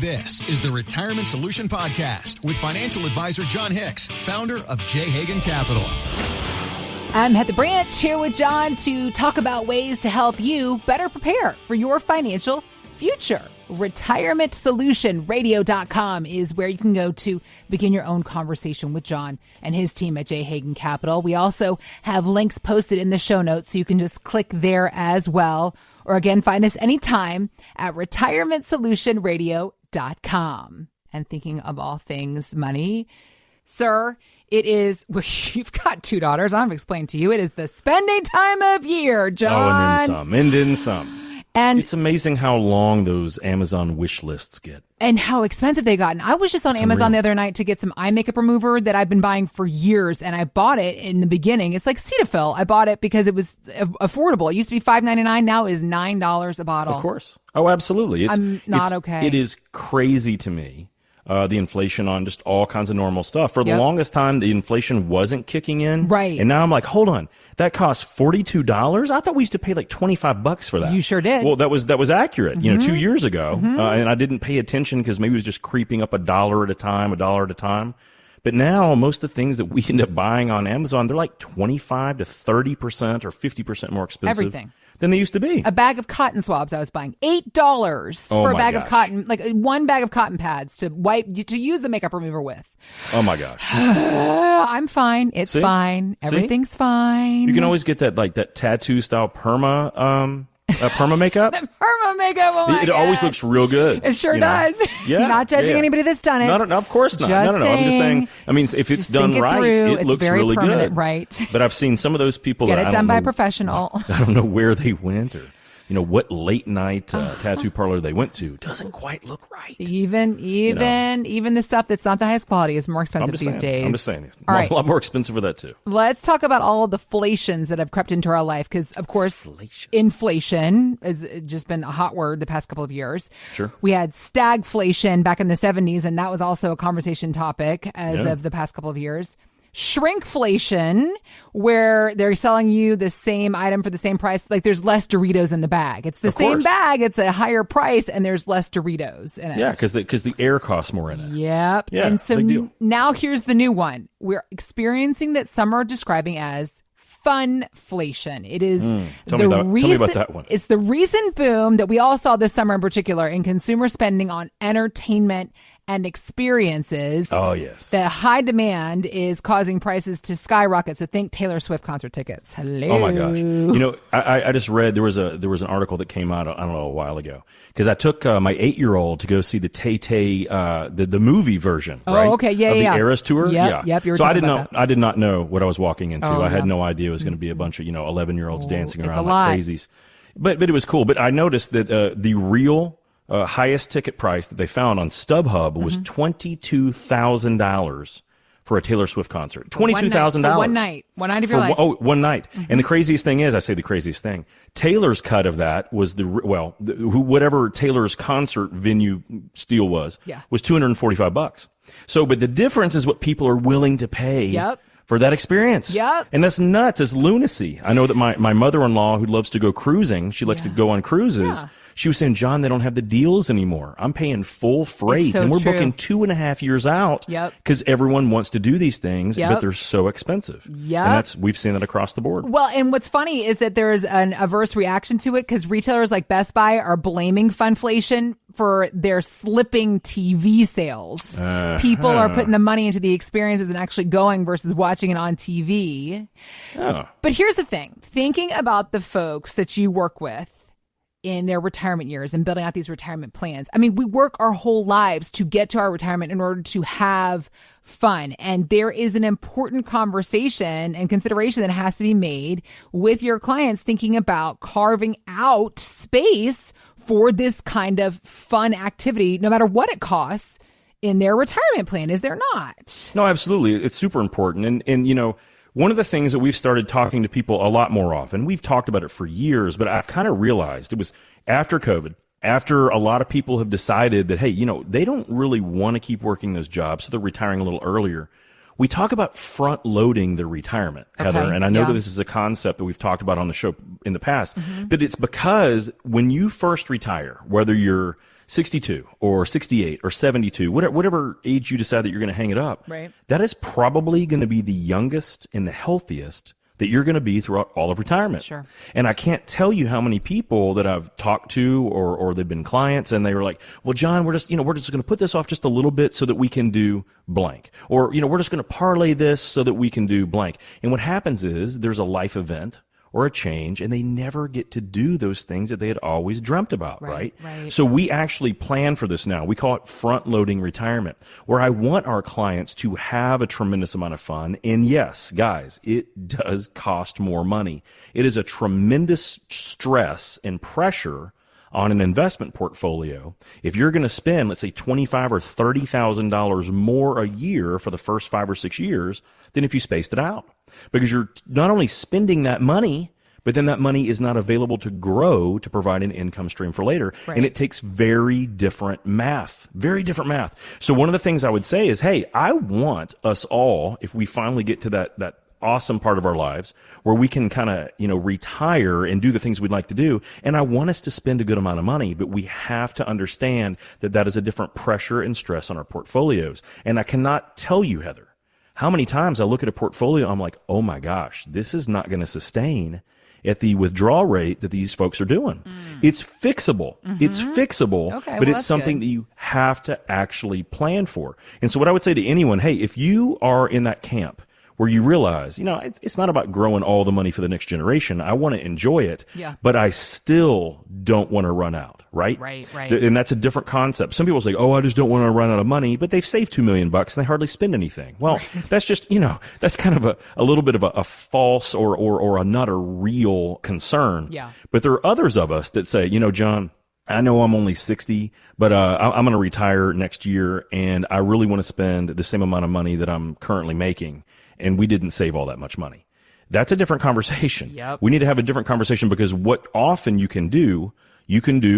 This is the Retirement Solution Podcast with Financial Advisor Jon Hicks, founder of J. Hagan Capital. I'm Heather Branch here with John to talk about ways to help you better prepare for your financial future. RetirementSolutionRadio.com is where you can go to begin your own conversation with John and his team at J. Hagan Capital. We also have links posted in the show notes, so you can just click there as well. Or again, find us anytime at RetirementSolutionRadio.com. And thinking of all things money, sir, it is, well, you've got two daughters. I've explained to you, it is the spending time of year, John. Oh, and then some. And it's amazing how long those Amazon wish lists get. And how expensive they got. And I was just on Amazon the other night to get some eye makeup remover that I've been buying for years. And I bought it in the beginning. It's like Cetaphil. I bought it because it was affordable. It used to be $5.99. Now it is $9 a bottle. Of course. Oh, absolutely. It's okay. It is crazy to me. The inflation on just all kinds of normal stuff. For the longest time, the inflation wasn't kicking in. Right. And now I'm like, hold on. That cost $42? I thought we used to pay like $25 for that. You sure did. Well, that was accurate, 2 years ago. And I didn't pay attention because maybe it was just creeping up a dollar at a time. But now most of the things that we end up buying on Amazon, they're like 25 to 30% or 50% more expensive. Everything. Than they used to be. A bag of cotton swabs I was buying, $8 for a bag of cotton, like one bag of cotton pads to use the makeup remover with. Oh my gosh. I'm fine. It's fine. Everything's fine. You can always get that tattoo style perma makeup. The perma makeup. Oh my It always looks real good. It sure does. Yeah. Not judging anybody that's done it. No, of course not. Just No. I'm just saying. I mean, if it's done right, it looks really good. Right. But I've seen some of those people get it done by a professional. I don't know where they went or what late night tattoo parlor they went to. Doesn't quite look right. Even the stuff that's not the highest quality is more expensive these days. I'm just saying. All right. A lot more expensive for that too. Let's talk about all of the flations that have crept into our life because, of course, inflation has just been a hot word the past couple of years. Sure. We had stagflation back in the 70s, and that was also a conversation topic as of the past couple of years. Shrinkflation, where they're selling you the same item for the same price. Like there's less Doritos in the bag. It's the same bag. It's a higher price and there's less Doritos in it. Yeah, because the air costs more in it. Yep. Yeah, and so big deal. Now here's the new one. We're experiencing that some are describing as funflation. It is tell me about that one. It's the recent boom that we all saw this summer in particular in consumer spending on entertainment and experiences. Oh, yes. The high demand is causing prices to skyrocket. So think Taylor Swift concert tickets. Hello. Oh my gosh. I just read there was an article that came out, I don't know, a while ago. Because I took my 8-year-old to go see the Tay-Tay, the movie version, right? Oh, okay. Of the Eras tour. Yep, you were so I did not know what I was walking into. I had no idea it was going to be a bunch of, 11-year-olds dancing around like crazies. But it was cool. But I noticed that the real highest ticket price that they found on StubHub was $22,000 for a Taylor Swift concert. $22,000. One night of your life. Oh, one night. And the craziest thing is, I say the craziest thing, Taylor's cut of that was whatever Taylor's concert venue deal was $245. So, but the difference is what people are willing to pay. For that experience. Yep. And that's nuts. It's lunacy. I know that my mother-in-law, who loves to go cruising, she likes to go on cruises. Yeah. She was saying, John, they don't have the deals anymore. I'm paying full freight. So and we're true. booking 2.5 years out. Because everyone wants to do these things, but they're so expensive. And we've seen that across the board. Well, and what's funny is that there's an adverse reaction to it because retailers like Best Buy are blaming funflation for their slipping TV sales. People are putting the money into the experiences and actually going versus watching it on TV. But here's the thing. Thinking about the folks that you work with in their retirement years and building out these retirement plans. I mean, we work our whole lives to get to our retirement in order to have fun. And there is an important conversation and consideration that has to be made with your clients thinking about carving out space for this kind of fun activity, no matter what it costs in their retirement plan. Is there not? No, absolutely. It's super important. And one of the things that we've started talking to people a lot more often, we've talked about it for years, but I've kind of realized it was after COVID, after a lot of people have decided that, hey, they don't really want to keep working those jobs, so they're retiring a little earlier. We talk about front loading their retirement, Heather, and I know that this is a concept that we've talked about on the show in the past, but it's because when you first retire, whether you're 62 or 68 or 72, whatever age you decide that you're going to hang it up, right, that is probably going to be the youngest and the healthiest that you're going to be throughout all of retirement. Sure. And I can't tell you how many people that I've talked to or they've been clients and they were like, well, John, we're just going to put this off just a little bit so that we can do blank. Or, we're just going to parlay this so that we can do blank. And what happens is there's a life event or a change, and they never get to do those things that they had always dreamt about, right? So we actually plan for this now. We call it front-loading retirement, where I want our clients to have a tremendous amount of fun. And yes, guys, it does cost more money. It is a tremendous stress and pressure on an investment portfolio. If you're going to spend, let's say, $25,000 or $30,000 more a year for the first 5 or 6 years than if you spaced it out, because you're not only spending that money, but then that money is not available to grow to provide an income stream for later. Right. And it takes very different math. So one of the things I would say is, hey, I want us all, if we finally get to that awesome part of our lives where we can kind of, retire and do the things we'd like to do. And I want us to spend a good amount of money, but we have to understand that that is a different pressure and stress on our portfolios. And I cannot tell you, Heather, how many times I look at a portfolio, I'm like, oh my gosh, this is not going to sustain at the withdrawal rate that these folks are doing. It's fixable. It's fixable, okay, but well, it's something that you have to actually plan for. And so what I would say to anyone, hey, if you are in that camp where you realize, it's not about growing all the money for the next generation. I want to enjoy it, but I still don't want to run out, right? Right. And that's a different concept. Some people say, oh, I just don't want to run out of money, but they've saved $2 million and they hardly spend anything. Well, that's just, that's kind of a little bit of a false or not a real concern. Yeah. But there are others of us that say, John, I know I'm only 60, but I'm going to retire next year, and I really want to spend the same amount of money that I'm currently making. And we didn't save all that much money. That's a different conversation. Yep. We need to have a different conversation, because what often you can do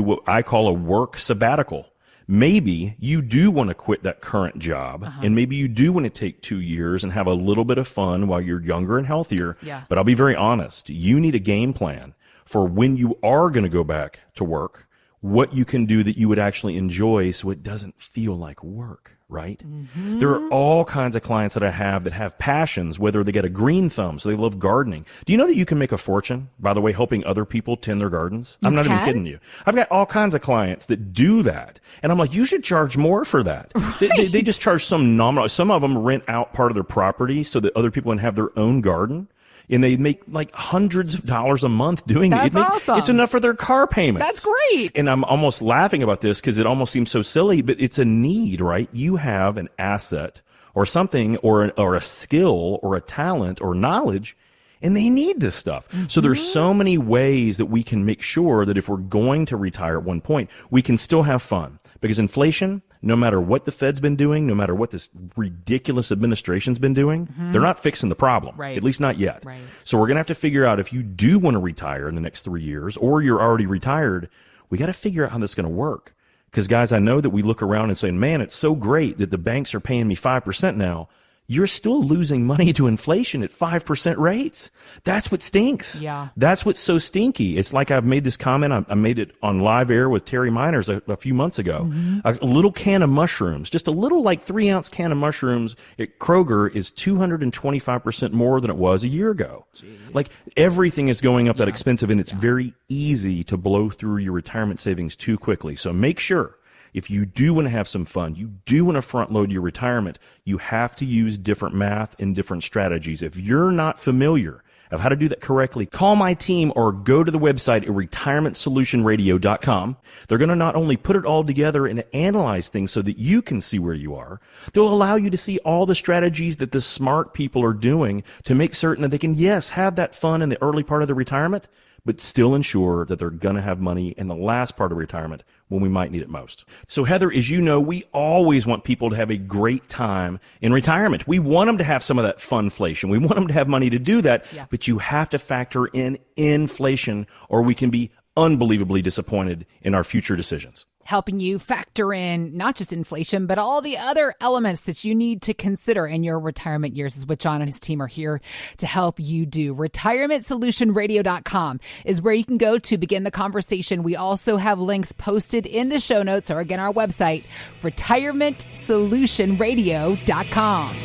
what I call a work sabbatical. Maybe you do want to quit that current job, and maybe you do want to take 2 years and have a little bit of fun while you're younger and healthier. Yeah. But I'll be very honest. You need a game plan for when you are going to go back to work, what you can do that you would actually enjoy so it doesn't feel like work. Right? There are all kinds of clients that I have that have passions, whether they get a green thumb, so they love gardening. Do you know that you can make a fortune, by the way, helping other people tend their gardens? I'm not even kidding you. I've got all kinds of clients that do that. And I'm like, you should charge more for that. Right. They just charge some nominal. Some of them rent out part of their property so that other people can have their own garden. And they make like hundreds of dollars a month doing it. That's awesome. It's enough for their car payments. That's great. And I'm almost laughing about this because it almost seems so silly, but it's a need, right? You have an asset or something or a skill or a talent or knowledge, and they need this stuff. So there's so many ways that we can make sure that if we're going to retire at one point, we can still have fun. Because inflation, no matter what the Fed's been doing, no matter what this ridiculous administration's been doing, they're not fixing the problem. Right. At least not yet. Right. So we're going to have to figure out, if you do want to retire in the next 3 years, or you're already retired, we got to figure out how this is going to work. Because guys, I know that we look around and say, man, it's so great that the banks are paying me 5% now. You're still losing money to inflation at 5% rates. That's what stinks. Yeah. That's what's so stinky. It's like I've made this comment. I made it on live air with Terry Miners a few months ago. A little can of mushrooms, just a little like 3-ounce can of mushrooms at Kroger is 225% more than it was a year ago. Jeez. Like everything is going up that expensive, and it's very easy to blow through your retirement savings too quickly. So make sure, if you do want to have some fun, you do want to front load your retirement, you have to use different math and different strategies. If you're not familiar of how to do that correctly, call my team or go to the website at retirementsolutionradio.com. They're going to not only put it all together and analyze things so that you can see where you are, they'll allow you to see all the strategies that the smart people are doing to make certain that they can, yes, have that fun in the early part of the retirement, but still ensure that they're going to have money in the last part of retirement when we might need it most. So Heather, as you know, we always want people to have a great time in retirement. We want them to have some of that funflation. We want them to have money to do that, but you have to factor in inflation, or we can be unbelievably disappointed in our future decisions. helping you factor in not just inflation, but all the other elements that you need to consider in your retirement years is what Jon and his team are here to help you do. RetirementSolutionRadio.com is where you can go to begin the conversation. We also have links posted in the show notes, or again, our website, RetirementSolutionRadio.com.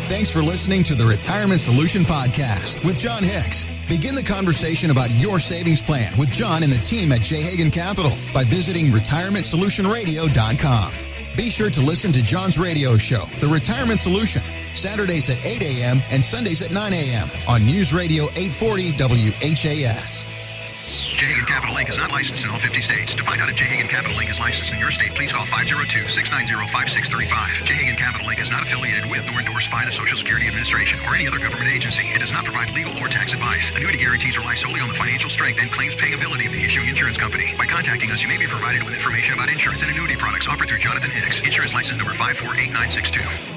Thanks for listening to the Retirement Solution Podcast with Jon Hicks. Begin the conversation about your savings plan with Jon and the team at J. Hagan Capital by visiting RetirementSolutionRadio.com. Be sure to listen to Jon's radio show, The Retirement Solution, Saturdays at 8 a.m. and Sundays at 9 a.m. on News Radio 840 WHAS. J. Hagan Capital Inc. is not licensed in all 50 states. To find out if J. Hagan Capital Inc. is licensed in your state, please call 502-690-5635. J. Hagan Capital Inc. is not affiliated with nor endorsed by the Social Security Administration or any other government agency. It does not provide legal or tax advice. Annuity guarantees rely solely on the financial strength and claims paying ability of the issuing insurance company. By contacting us, you may be provided with information about insurance and annuity products offered through Jonathan Hicks, insurance license number 548962.